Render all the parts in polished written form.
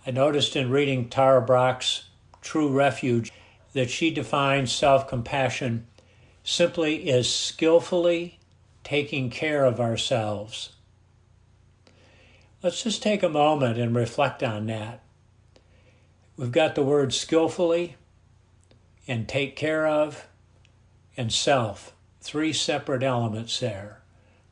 I noticed in reading Tara Brach's True Refuge that she defines self-compassion simply as skillfully taking care of ourselves. Let's just take a moment and reflect on that. We've got the word skillfully and take care of and self, three separate elements there.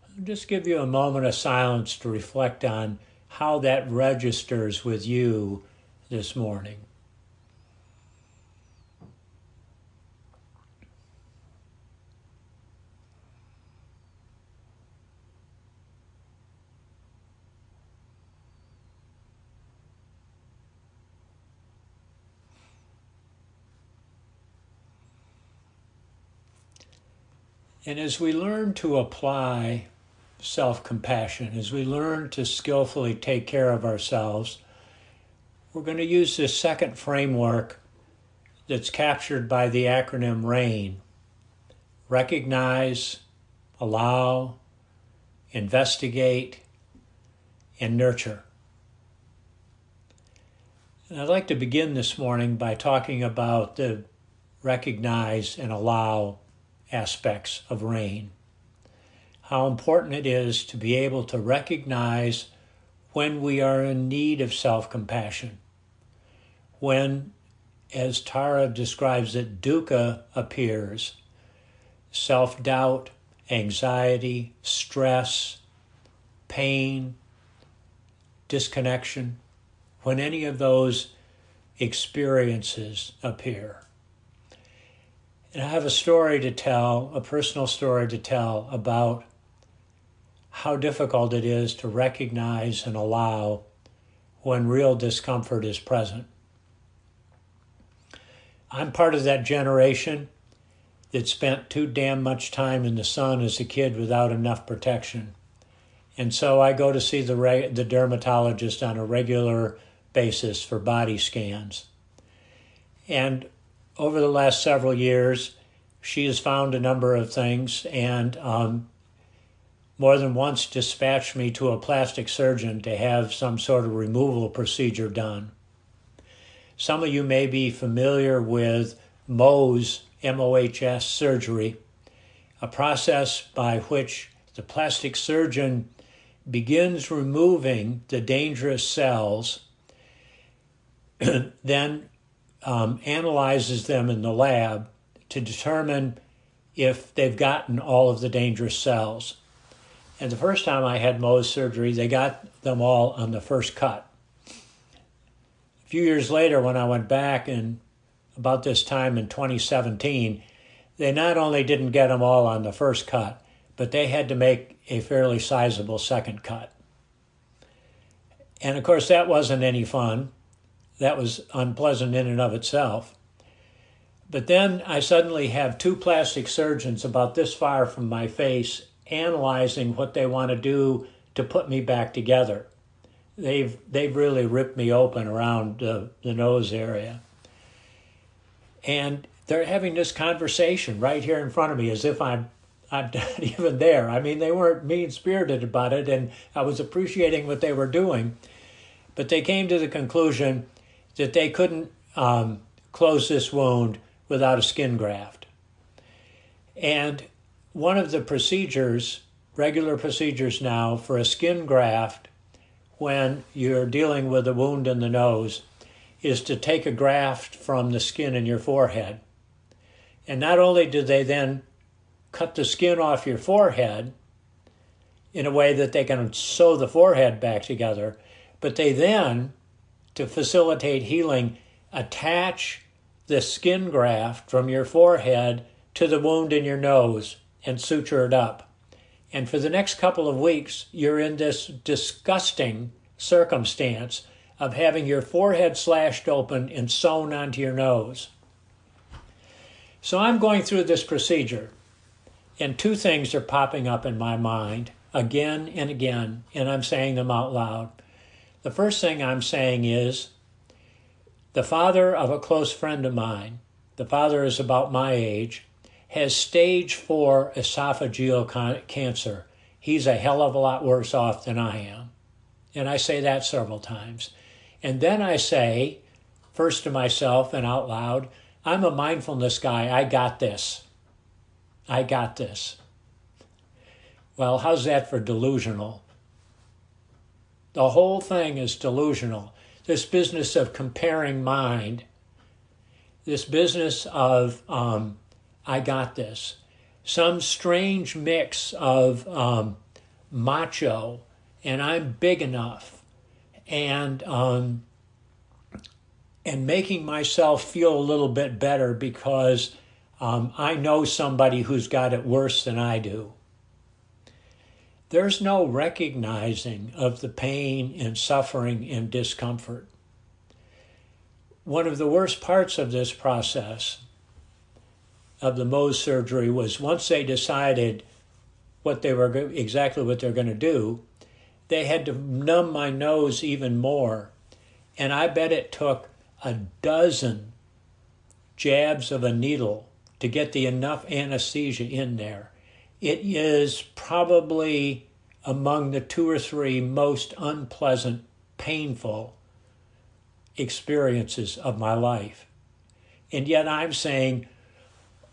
I'll just give you a moment of silence to reflect on how that registers with you this morning. And as we learn to apply self-compassion, as we learn to skillfully take care of ourselves, we're going to use this second framework that's captured by the acronym RAIN. Recognize, allow, investigate, and nurture. And I'd like to begin this morning by talking about the recognize and allow aspects of RAIN. How important it is to be able to recognize when we are in need of self-compassion. When, as Tara describes it, dukkha appears, self-doubt, anxiety, stress, pain, disconnection, when any of those experiences appear. And I have a story to tell, a personal story to tell about how difficult it is to recognize and allow when real discomfort is present. I'm part of that generation that spent too damn much time in the sun as a kid without enough protection. And so I go to see the dermatologist on a regular basis for body scans. And over the last several years, she has found a number of things and more than once dispatched me to a plastic surgeon to have some sort of removal procedure done. Some of you may be familiar with Mohs, M-O-H-S surgery, a process by which the plastic surgeon begins removing the dangerous cells, then analyzes them in the lab to determine if they've gotten all of the dangerous cells. And the first time I had Mohs surgery, they got them all on the first cut. A few years later, when I went back in about this time in 2017, they not only didn't get them all on the first cut, but they had to make a fairly sizable second cut. And of course, that wasn't any fun. That was unpleasant in and of itself. But then I suddenly have two plastic surgeons about this far from my face analyzing what they want to do to put me back together. They've really ripped me open around the nose area. And they're having this conversation right here in front of me as if I'm not even there. I mean, they weren't mean-spirited about it, and I was appreciating what they were doing. But they came to the conclusion that they couldn't close this wound without a skin graft. And one of the procedures, regular procedures now for a skin graft when you're dealing with a wound in the nose, is to take a graft from the skin in your forehead. And not only do they then cut the skin off your forehead in a way that they can sew the forehead back together, but they then, to facilitate healing, attach the skin graft from your forehead to the wound in your nose and suture it up. And for the next couple of weeks, you're in this disgusting circumstance of having your forehead slashed open and sewn onto your nose. So I'm going through this procedure, and two things are popping up in my mind again and again, and I'm saying them out loud. The first thing I'm saying is, the father of a close friend of mine, the father is about my age, has stage 4 esophageal cancer. He's a hell of a lot worse off than I am. And I say that several times. And then I say, first to myself and out loud, I'm a mindfulness guy. I got this. I got this. Well, how's that for delusional? The whole thing is delusional. This business of comparing mind, this business of I got this, some strange mix of macho and I'm big enough and making myself feel a little bit better because I know somebody who's got it worse than I do. There's no recognizing of the pain and suffering and discomfort. One of the worst parts of this process of the Mohs surgery was once they decided exactly what they're going to do, they had to numb my nose even more. And I bet it took a dozen jabs of a needle to get the enough anesthesia in there. It is probably among the 2 or 3 most unpleasant, painful experiences of my life. And yet I'm saying,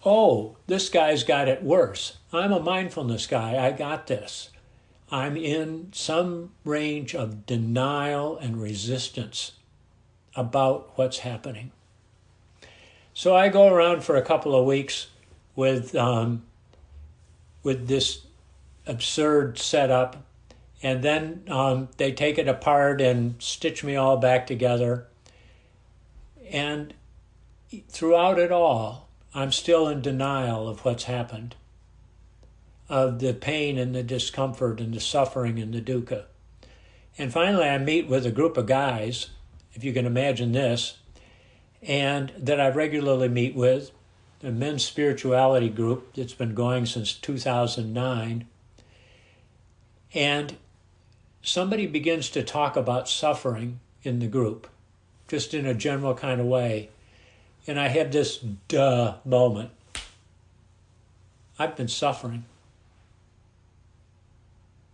oh, this guy's got it worse. I'm a mindfulness guy. I got this. I'm in some range of denial and resistance about what's happening. So I go around for a couple of weeks with this absurd setup, and then they take it apart and stitch me all back together. And throughout it all, I'm still in denial of what's happened, of the pain and the discomfort and the suffering and the dukkha. And finally, I meet with a group of guys, if you can imagine this, and that I regularly meet with, a men's spirituality group that's been going since 2009. And somebody begins to talk about suffering in the group, just in a general kind of way. And I have this duh moment. I've been suffering.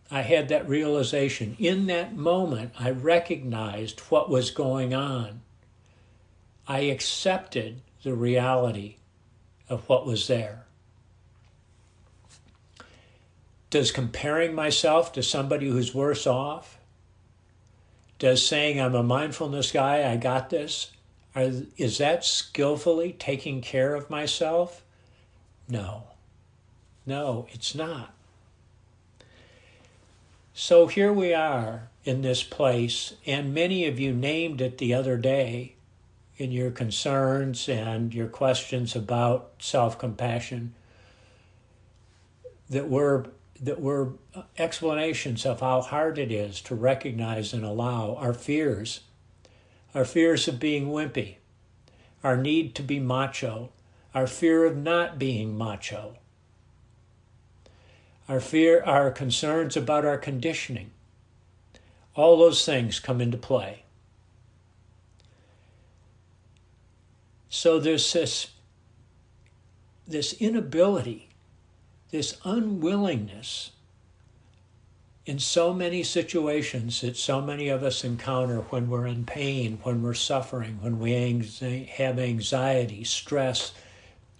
I had that realization. In that moment, I recognized what was going on. I accepted the reality of what was there. Does comparing myself to somebody who's worse off? Does saying I'm a mindfulness guy, I got this? Is that skillfully taking care of myself? No. No, it's not. So here we are in this place, and many of you named it the other day in your concerns and your questions about self-compassion that were explanations of how hard it is to recognize and allow our fears of being wimpy, our need to be macho, our fear of not being macho, our concerns about our conditioning. All those things come into play. So there's this inability, this unwillingness in so many situations that so many of us encounter when we're in pain, when we're suffering, when we have anxiety, stress,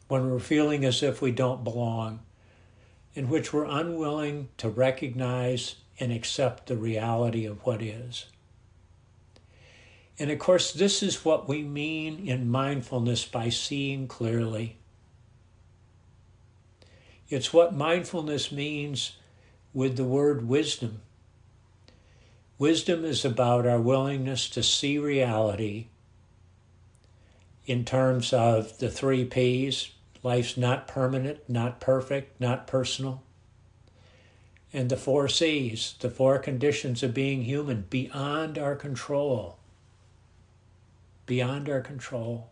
when we're feeling as if we don't belong, in which we're unwilling to recognize and accept the reality of what is. And of course, this is what we mean in mindfulness by seeing clearly. It's what mindfulness means with the word wisdom. Wisdom is about our willingness to see reality in terms of the 3 Ps. Life's not permanent, not perfect, not personal. And the 4 Cs, the 4 conditions of being human, beyond our control. Beyond our control.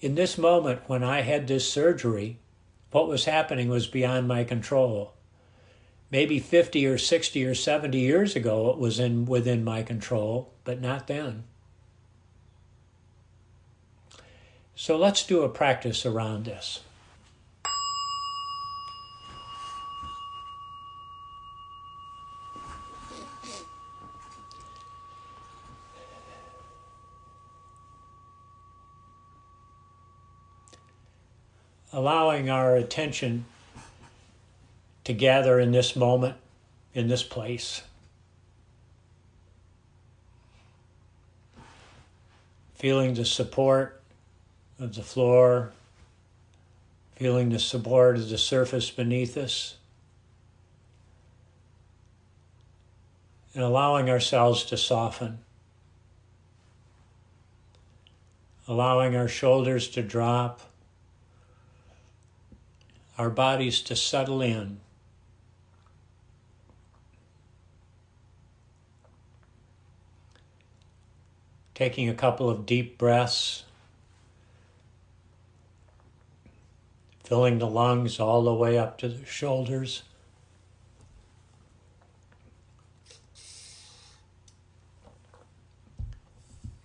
In this moment, when I had this surgery, what was happening was beyond my control. Maybe 50 or 60 or 70 years ago, it was within my control, but not then. So let's do a practice around this. allowing our attention to gather in this moment, in this place. Feeling the support of the floor, feeling the support of the surface beneath us, and allowing ourselves to soften, allowing our shoulders to drop, our bodies to settle in. Taking a couple of deep breaths, filling the lungs all the way up to the shoulders.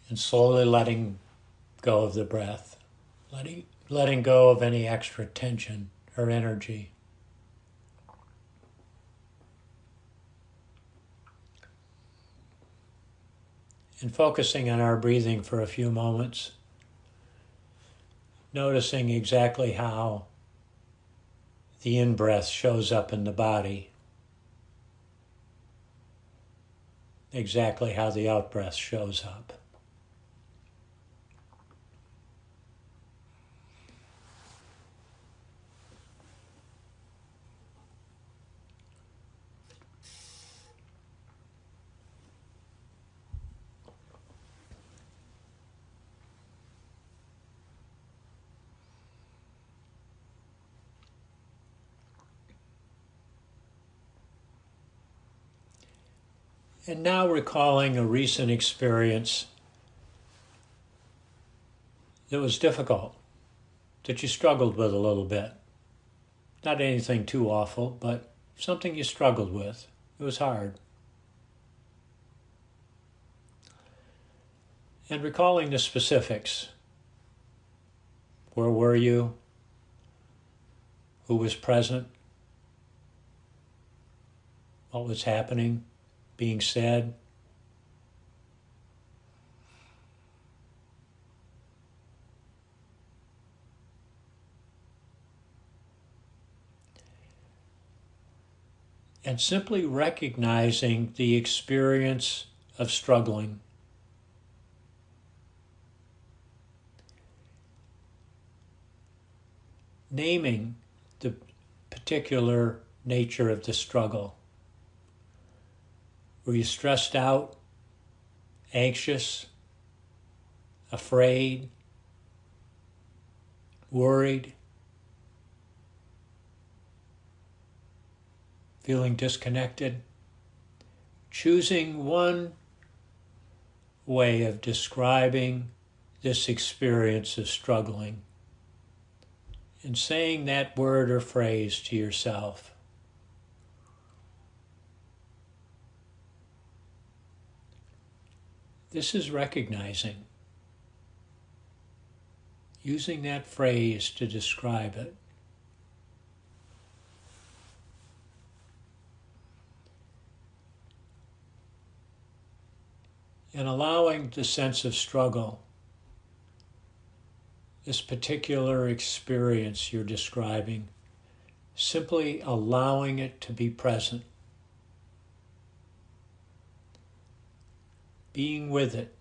And slowly letting go of the breath, letting go of any extra tension or energy. And focusing on our breathing for a few moments, noticing exactly how the in-breath shows up in the body, exactly how the out-breath shows up. And now recalling a recent experience that was difficult, that you struggled with a little bit. Not anything too awful, but something you struggled with. It was hard. And recalling the specifics. Where were you? Who was present? What was happening? Being said? And simply recognizing the experience of struggling. Naming the particular nature of the struggle. Were you stressed out, anxious, afraid, worried, feeling disconnected? Choosing one way of describing this experience of struggling and saying that word or phrase to yourself. This is recognizing, using that phrase to describe it. And allowing the sense of struggle, this particular experience you're describing, simply allowing it to be present. Being with it.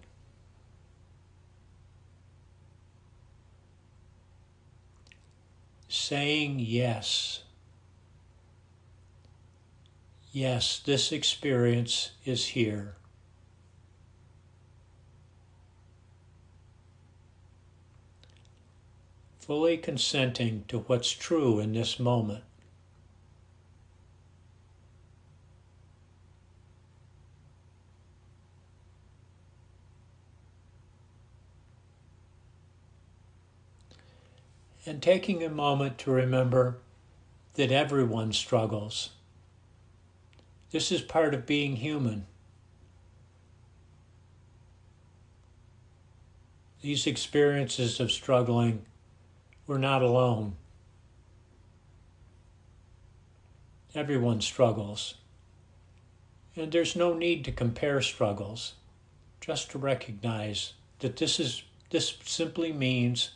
Saying yes. Yes, this experience is here. Fully consenting to what's true in this moment. And taking a moment to remember that everyone struggles. This is part of being human. These experiences of struggling, we're not alone. Everyone struggles. And there's no need to compare struggles, just to recognize that this simply means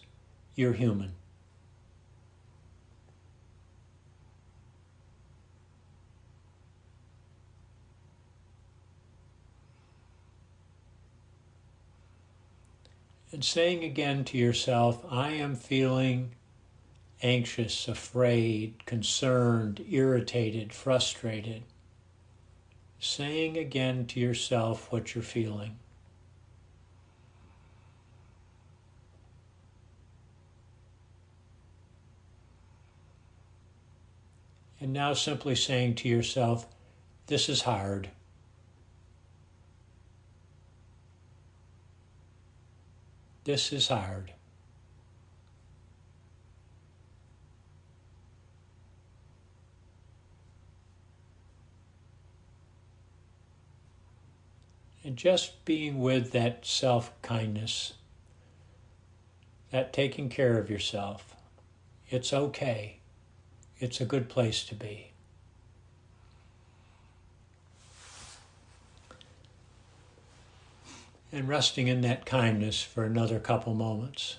you're human. And saying again to yourself, I am feeling anxious, afraid, concerned, irritated, frustrated. Saying again to yourself what you're feeling. And now simply saying to yourself, this is hard. This is hard. And just being with that self-kindness, that taking care of yourself. It's okay. It's a good place to be. And resting in that kindness for another couple moments.